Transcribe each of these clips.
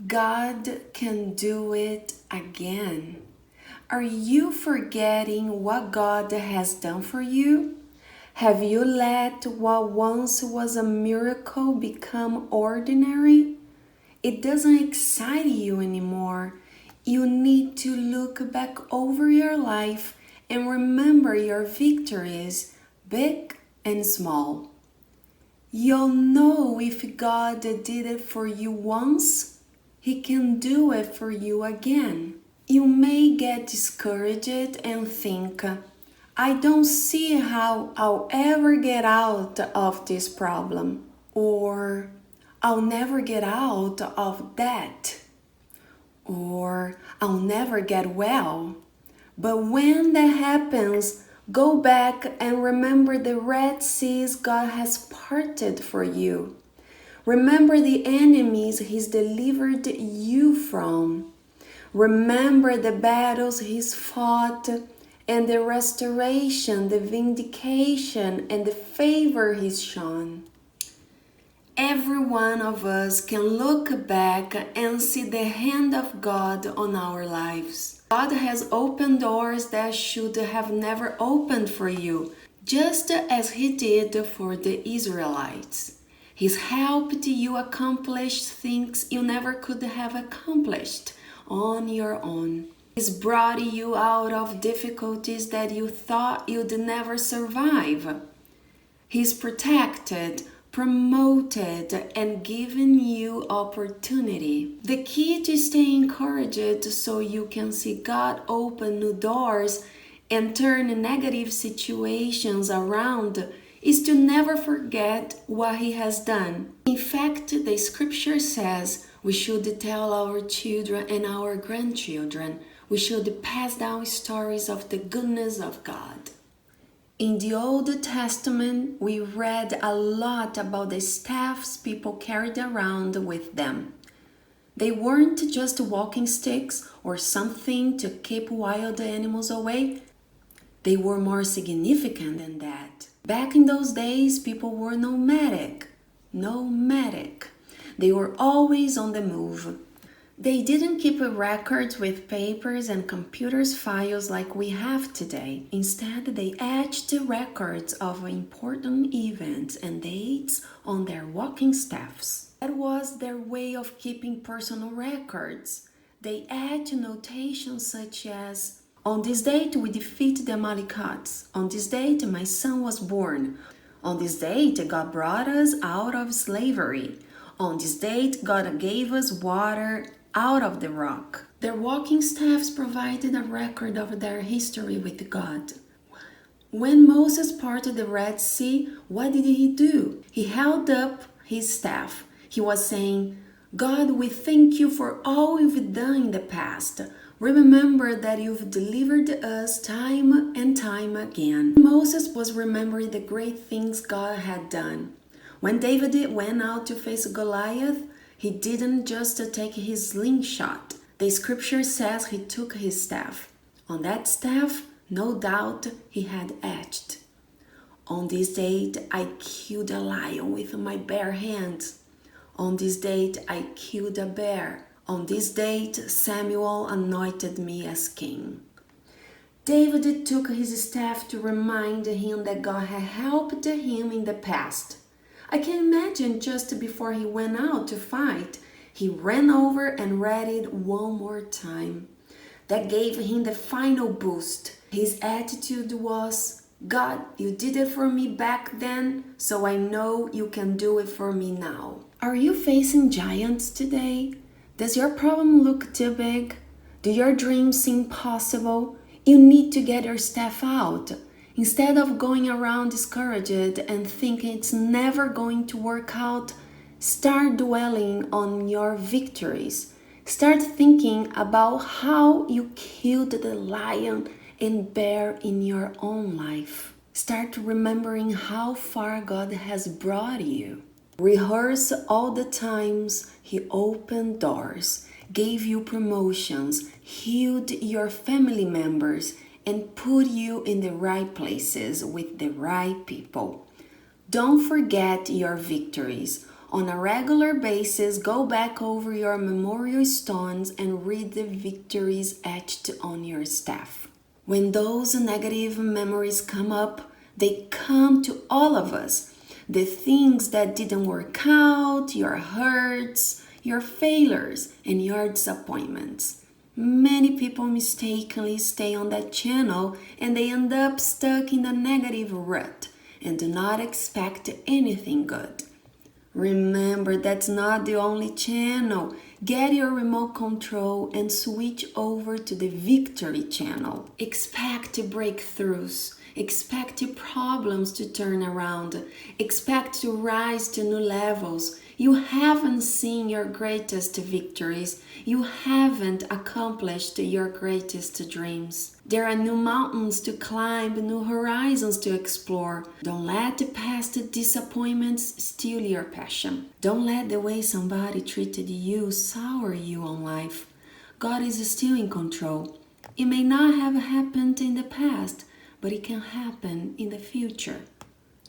God can do it again. Are you forgetting what God has done for you? Have you let what once was a miracle become ordinary? It doesn't excite you anymore. You need to look back over your life and remember your victories, big and small. You'll know if God did it for you once, He can do it for you again. You may get discouraged and think, I don't see how I'll ever get out of this problem, or I'll never get out of that, or I'll never get well. But when that happens, go back and remember the Red Seas God has parted for you. Remember the enemies He's delivered you from. Remember the battles He's fought and the restoration, the vindication, and the favor He's shown. Every one of us can look back and see the hand of God on our lives. God has opened doors that should have never opened for you, just as He did for the Israelites. He's helped you accomplish things you never could have accomplished on your own. He's brought you out of difficulties that you thought you'd never survive. He's protected, promoted, and given you opportunity. The key to stay encouraged so you can see God open new doors and turn negative situations around is to never forget what He has done. In fact, the scripture says we should tell our children and our grandchildren. We should pass down stories of the goodness of God. In the Old Testament, we read a lot about the staffs people carried around with them. They weren't just walking sticks or something to keep wild animals away. They were more significant than that. Back in those days, people were nomadic. They were always on the move. They didn't keep records with papers and computers files like we have today. Instead, they etched records of important events and dates on their walking staffs. That was their way of keeping personal records. They etched notations such as, on this date we defeat the Amalekites. On this date my son was born. On this date God brought us out of slavery. On this date God gave us water out of the rock. Their walking staffs provided a record of their history with God. When Moses parted the Red Sea, what did he do? He held up his staff. He was saying, God, we thank you for all you've done in the past. Remember that you've delivered us time and time again. Moses was remembering the great things God had done. When David went out to face Goliath, he didn't just take his slingshot. The scripture says he took his staff. On that staff, no doubt, he had etched, on this date, I killed a lion with my bare hands. On this date, I killed a bear. On this date, Samuel anointed me as king. David took his staff to remind him that God had helped him in the past. I can imagine just before he went out to fight, he ran over and read it one more time. That gave him the final boost. His attitude was, God, you did it for me back then, so I know you can do it for me now. Are you facing giants today? Does your problem look too big? Do your dreams seem possible? You need to get your staff out. Instead of going around discouraged and thinking it's never going to work out, start dwelling on your victories. Start thinking about how you killed the lion and bear in your own life. Start remembering how far God has brought you. Rehearse all the times He opened doors, gave you promotions, healed your family members, and put you in the right places with the right people. Don't forget your victories. On a regular basis, go back over your memorial stones and read the victories etched on your staff. When those negative memories come up, they come to all of us. The things that didn't work out, your hurts, your failures, and your disappointments. Many people mistakenly stay on that channel and they end up stuck in a negative rut and do not expect anything good. Remember, that's not the only channel. Get your remote control and switch over to the victory channel. Expect breakthroughs. Expect problems to turn around. Expect to rise to new levels. You haven't seen your greatest victories. You haven't accomplished your greatest dreams. There are new mountains to climb, new horizons to explore. Don't let the past disappointments steal your passion. Don't let the way somebody treated you sour you on life. God is still in control. It may not have happened in the past, but it can happen in the future.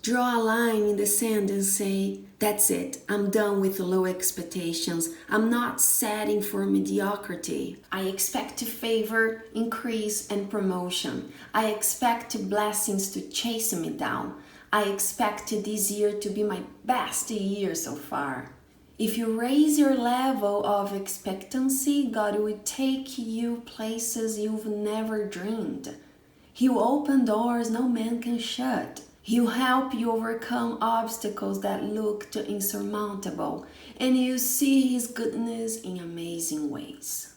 Draw a line in the sand and say, that's it, I'm done with low expectations. I'm not setting for mediocrity. I expect favor, increase, and promotion. I expect blessings to chase me down. I expect this year to be my best year so far. If you raise your level of expectancy, God will take you places you've never dreamed. He will open doors no man can shut. He'll help you overcome obstacles that looked insurmountable, and you'll see His goodness in amazing ways.